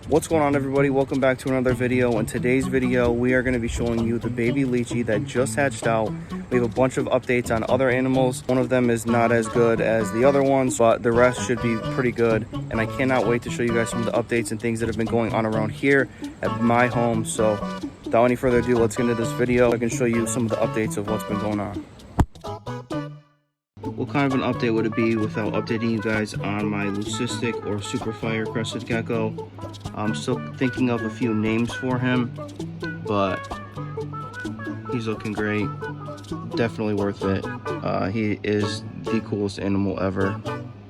What's going on, everybody? Welcome back to another video. In today's video, we are going to be showing you the baby Leachie that just hatched out. We have a bunch of updates on other animals. One of them is not as good as the other ones, but the rest should be pretty good. And I cannot wait to show you guys some of the updates and things that have been going on around here at my home. So without any further ado, let's get into this video. I can show you some of the updates of what's been going on. What kind of an update would it be without updating you guys on my leucistic or super fire crested gecko? I'm still thinking of a few names for him, but he's looking great. Definitely worth it. He is the coolest animal ever.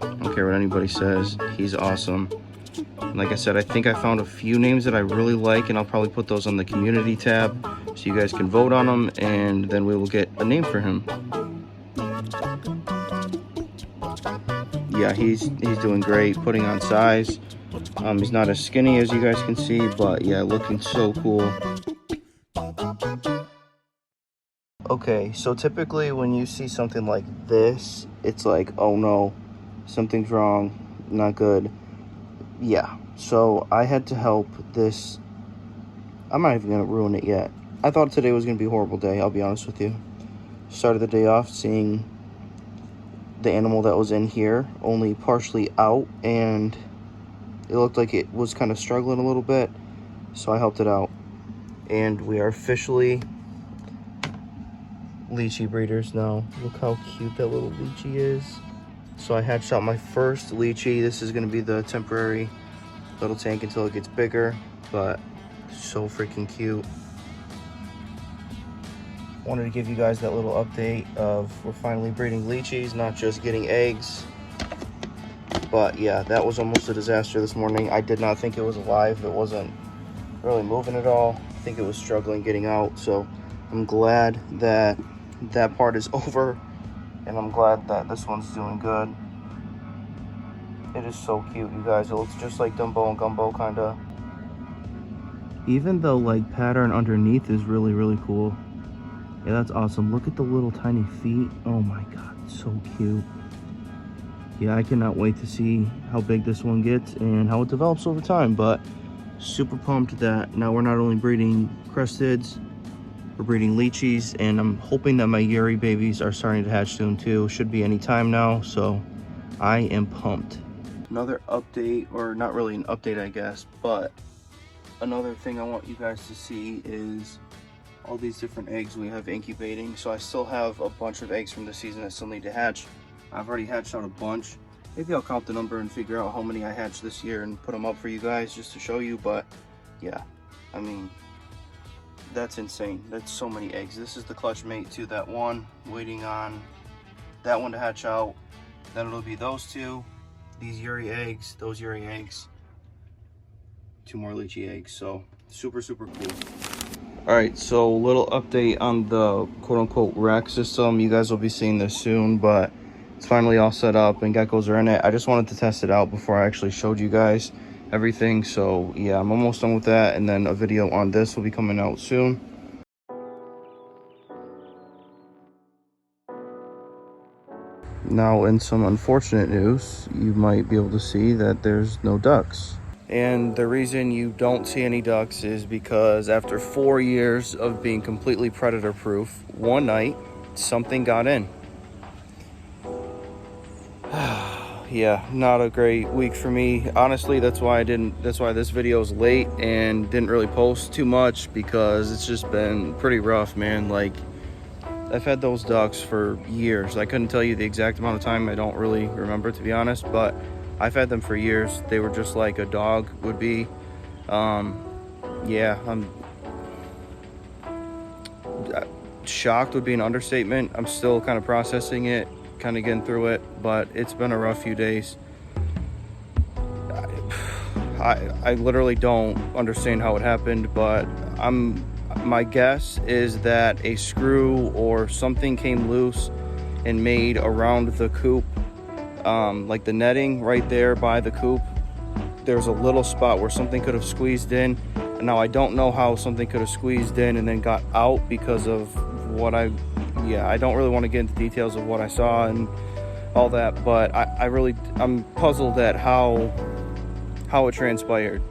I don't care what anybody says. He's awesome. Like I said, I think I found a few names that I really like, and I'll probably put those on the community tab so you guys can vote on them, and then we will get a name for him. Yeah, he's doing great, putting on size. He's not as skinny as you guys can see, but yeah, looking so cool. Okay, so typically when you see something like this, it's like, oh no, something's wrong, not good. Yeah, so I had to help this. I'm not even gonna ruin it yet. I thought today was gonna be a horrible day, I'll be honest with you. Started the day off seeing the animal that was in here only partially out, and it looked like it was kind of struggling a little bit, so I helped it out. And we are officially Leachie breeders now. Look how cute that little Leachie is. So I hatched out my first Leachie. This is going to be the temporary little tank until it gets bigger, but so freaking cute. Wanted to give you guys that little update of we're finally breeding Leachies, not just getting eggs. But yeah, that was almost a disaster this morning. I did not think it was alive. It wasn't really moving at all. I think it was struggling getting out. So I'm glad that that part is over, and I'm glad that this one's doing good. It is so cute, you guys. It looks just like Dumbo and Gumbo, kind of. Even the like pattern underneath is really, really cool. Yeah, that's awesome. Look at the little tiny feet. Oh my god, so cute. Yeah, I cannot wait to see how big this one gets and how it develops over time. But super pumped that now we're not only breeding cresteds, we're breeding Leachies, and I'm hoping that my Eury babies are starting to hatch soon too. Should be any time now, so I am pumped. Another update, or not really an update I guess, but another thing I want you guys to see is all these different eggs we have incubating. So I still have a bunch of eggs from the season that still need to hatch. I've already hatched out a bunch. Maybe I'll count the number and figure out how many I hatched this year and put them up for you guys just to show you. But yeah, I mean, that's insane. That's so many eggs. This is the clutch mate to that one, waiting on that one to hatch out. Then it'll be those two, these Eury eggs, those Eury eggs, 2 more Leachie eggs. So super, super cool. All right, so little update on the quote-unquote rack system. You guys will be seeing this soon, but it's finally all set up and geckos are in it. I just wanted to test it out before I actually showed you guys everything. So yeah, I'm almost done with that, and then a video on this will be coming out soon. Now, in some unfortunate news, you might be able to see that there's no ducks. And the reason you don't see any ducks is because after 4 years of being completely predator proof, one night something got in. Yeah, not a great week for me. Honestly, that's why this video is late and didn't really post too much, because it's just been pretty rough, man. Like, I've had those ducks for years. I couldn't tell you the exact amount of time. I don't really remember, to be honest, but I've had them for years. They were just like a dog would be. Yeah, I'm shocked would be an understatement. I'm still kind of processing it, kind of getting through it, but it's been a rough few days. I literally don't understand how it happened, but my guess is that a screw or something came loose and made around the coop. Like the netting right there by the coop, there's a little spot where something could have squeezed in. And now I don't know how something could have squeezed in and then got out because of what I don't really want to get into details of what I saw and all that, but I'm puzzled at how it transpired.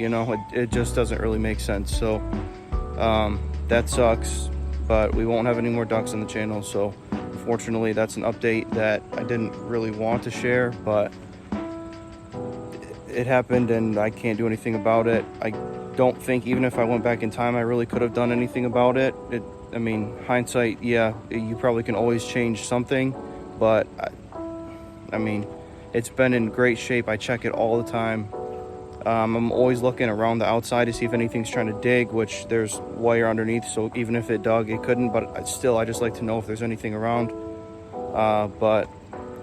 you know, it just doesn't really make sense. So that sucks, but we won't have any more ducks on the channel. So unfortunately, that's an update that I didn't really want to share, but it happened and I can't do anything about it. I don't think even if I went back in time, I really could have done anything about it. I mean, hindsight, yeah, you probably can always change something, but I mean, it's been in great shape. I check it all the time. I'm always looking around the outside to see if anything's trying to dig, which there's wire underneath, so even if it dug, it couldn't, but I just like to know if there's anything around. But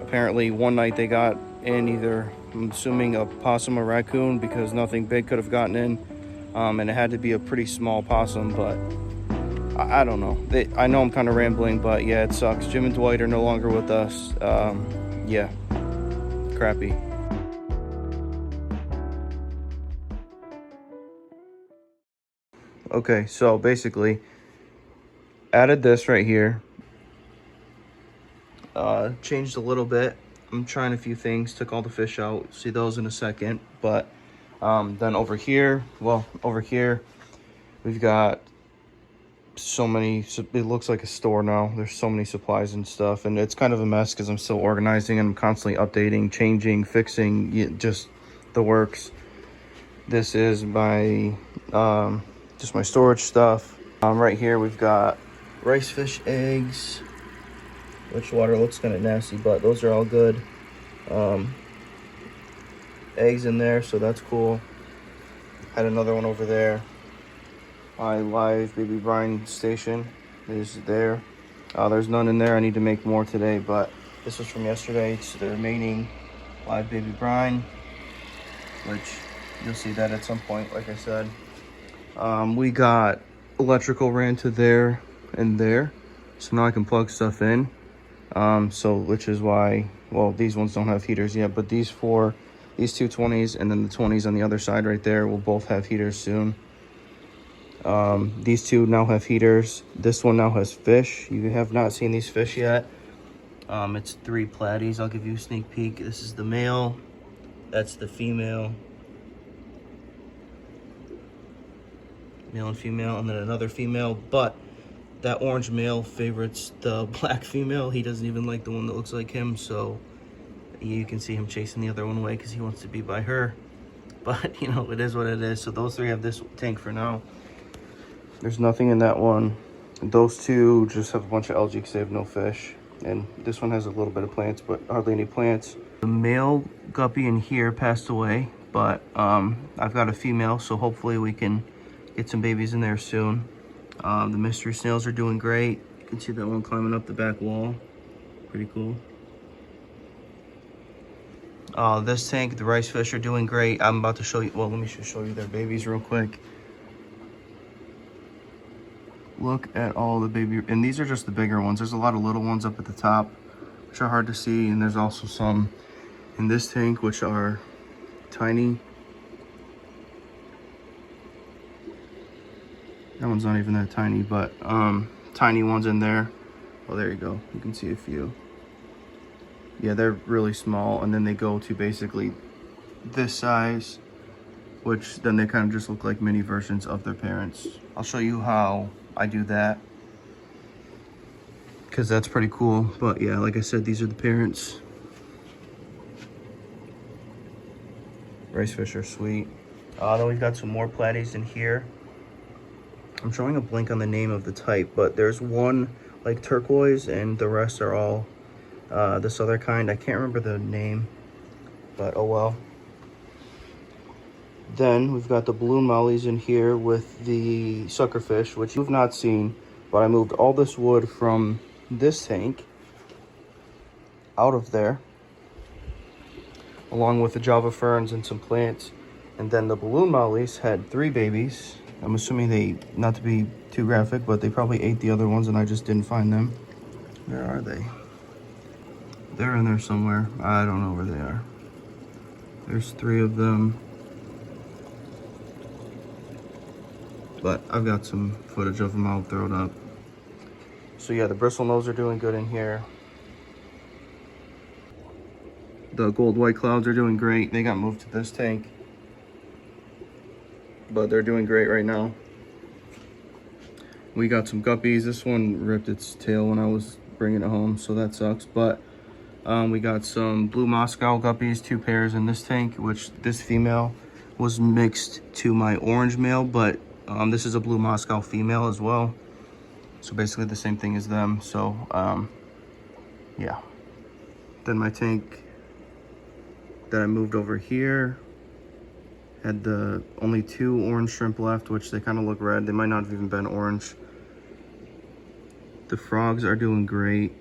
apparently one night they got in either, I'm assuming, a possum or raccoon, because nothing big could have gotten in, and it had to be a pretty small possum, but I don't know. I know I'm kind of rambling, but yeah, it sucks. Jim and Dwight are no longer with us. Yeah, crappy. Okay, so basically added this right here, changed a little bit. I'm trying a few things, took all the fish out, see those in a second. But then over here we've got so many, it looks like a store now. There's so many supplies and stuff, and it's kind of a mess because I'm still organizing and I'm constantly updating, changing, fixing, just the works. This is my just my storage stuff. Right here we've got rice fish eggs, which water looks kind of nasty, but those are all good. Eggs in there, so that's cool. Had another one over there. My live baby brine station is there. There's none in there. I need to make more today, but this was from yesterday. It's the remaining live baby brine, which you'll see that at some point, like I said. We got electrical ran to there and there, so now I can plug stuff in. Which is why, well, these ones don't have heaters yet, but these two 20s and then the 20s on the other side right there will both have heaters soon. These two now have heaters. This one now has fish. You have not seen these fish yet. It's 3 platies. I'll give you a sneak peek. This is the male, that's the female, male and female, and then another female, but that orange male favorites the black female. He doesn't even like the one that looks like him, so you can see him chasing the other one away because he wants to be by her. But, you know, it is what it is. So those 3 have this tank for now. There's nothing in that one. Those 2 just have a bunch of algae because they have no fish. And this one has a little bit of plants, but hardly any plants. The male guppy in here passed away, but I've got a female, so hopefully we can get some babies in there soon. The mystery snails are doing great. You can see that one climbing up the back wall. Pretty cool. This tank, the rice fish are doing great. I'm about to show you, well, let me just show you their babies real quick. Look at all the baby, and these are just the bigger ones. There's a lot of little ones up at the top, which are hard to see, and there's also some in this tank, which are tiny. That one's not even that tiny, but tiny ones in there. Oh, there you go. You can see a few. Yeah, they're really small, and then they go to basically this size, which then they kind of just look like mini versions of their parents. I'll show you how I do that, because that's pretty cool. But yeah, like I said, these are the parents. Rice fish are sweet. Then we've got some more platies in here. I'm showing a blank on the name of the type, but there's one like turquoise and the rest are all this other kind. I can't remember the name, but oh well. Then we've got the balloon mollies in here with the suckerfish, which you've not seen, but I moved all this wood from this tank out of there, along with the Java ferns and some plants. And then the balloon mollies had 3 babies. I'm assuming they, not to be too graphic, but they probably ate the other ones and I just didn't find them. Where are they? They're in there somewhere. I don't know where they are. There's 3 of them. But I've got some footage of them. I'll throw it up. So yeah, the bristlenose are doing good in here. The gold white clouds are doing great. They got moved to this tank. but they're doing great right now. We got some guppies. This one ripped its tail when I was bringing it home, so that sucks. But we got some blue Moscow guppies, 2 pairs in this tank, which this female was mixed to my orange male, but this is a blue Moscow female as well. So basically the same thing as them. So yeah. Then my tank that I moved over here had the only 2 orange shrimp left, which they kind of look red. They might not have even been orange. The frogs are doing great.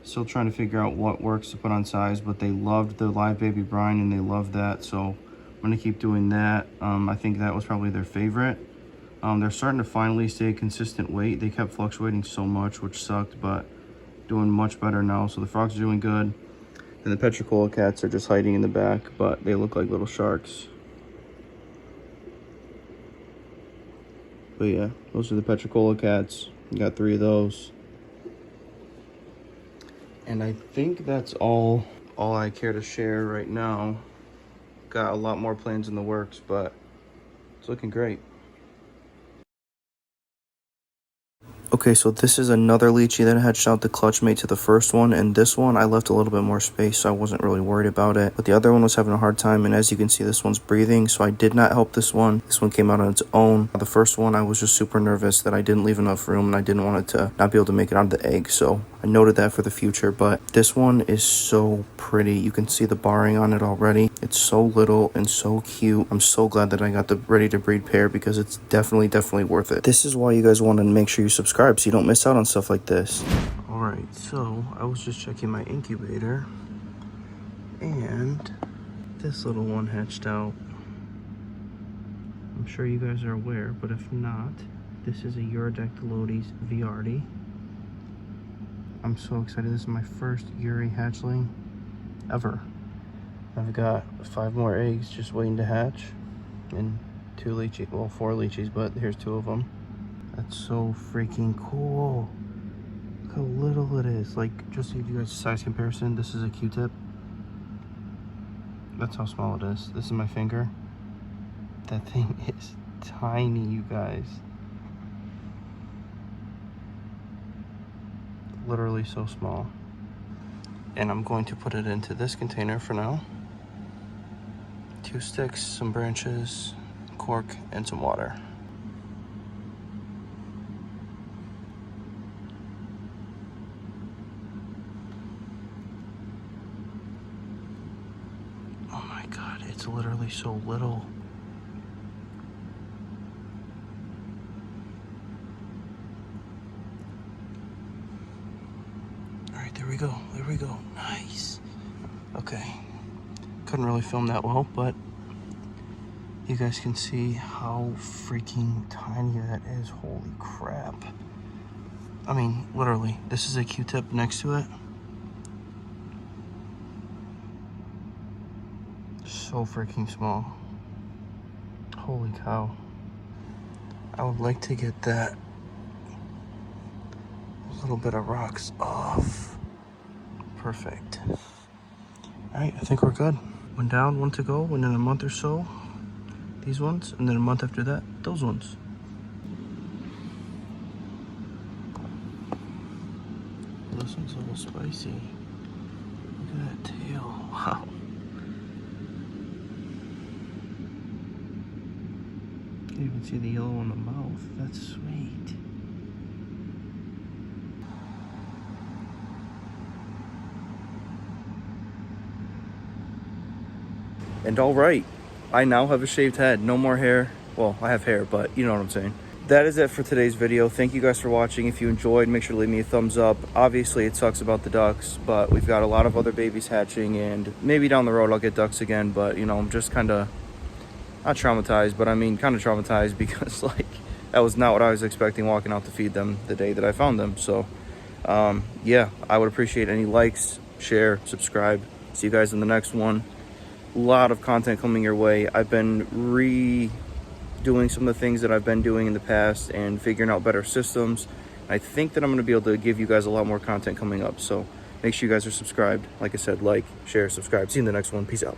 Still trying to figure out what works to put on size, but they loved the live baby brine and they love that, so I'm gonna keep doing that. I think that was probably their favorite. They're starting to finally stay a consistent weight. They kept fluctuating so much, which sucked, but doing much better now. So the frogs are doing good. And the petricola cats are just hiding in the back, but they look like little sharks. But yeah, those are the petricola cats. We got 3 of those. And I think that's all I care to share right now. Got a lot more plans in the works, but it's looking great. Okay, so this is another Leachie that hatched out the clutch mate to the first one, and this one I left a little bit more space, so I wasn't really worried about it. But the other one was having a hard time, and as you can see, this one's breathing, so I did not help this one. This one came out on its own. The first one, I was just super nervous that I didn't leave enough room, and I didn't want it to not be able to make it out of the egg, so I noted that for the future. But this one is so pretty. You can see the barring on it already. It's so little and so cute. I'm so glad that I got the ready to breed pair because it's definitely worth it. This is why you guys want to make sure you subscribe so you don't miss out on stuff like this. All right, so I was just checking my incubator and this little one hatched out. I'm sure you guys are aware, but if not, this is a Eurodactylodes viardi. I'm so excited. This is my first Eury hatchling ever. I've got 5 more eggs just waiting to hatch and 2 leachies, well 4 leachies, but here's 2 of them. That's so freaking cool. Look how little it is. Like, just to give you guys a size comparison, this is a Q-tip. That's how small it is. This is my finger. That thing is tiny, you guys. Literally so small. And I'm going to put it into this container for now. 2 sticks, some branches, cork, and some water. Oh my God, it's literally so little. All right, there we go, there we go, nice. Okay, couldn't really film that well, but you guys can see how freaking tiny that is. Holy crap. I mean, literally, this is a Q-tip next to it. So freaking small. Holy cow. I would like to get that little bit of rocks off. Perfect. All right, I think we're good. 1 down, 1 to go, and in a month or so, these ones, and then a month after that, those ones. This one's a little spicy. Look at that tail, wow. You can see the yellow on the mouth, that's sweet. And all right, I now have a shaved head, no more hair. Well, I have hair, but you know what I'm saying. That is it for today's video. Thank you guys for watching. If you enjoyed, make sure to leave me a thumbs up. Obviously, it sucks about the ducks, but we've got a lot of other babies hatching, and maybe down the road I'll get ducks again, but you know, I'm just kind of, not traumatized, but I mean kind of traumatized because like, that was not what I was expecting walking out to feed them the day that I found them. So yeah, I would appreciate any likes, share, subscribe. See you guys in the next one. A lot of content coming your way. I've been redoing some of the things that I've been doing in the past and figuring out better systems. I think that I'm going to be able to give you guys a lot more content coming up. So make sure you guys are subscribed. Like I said, like, share, subscribe. See you in the next one. Peace out.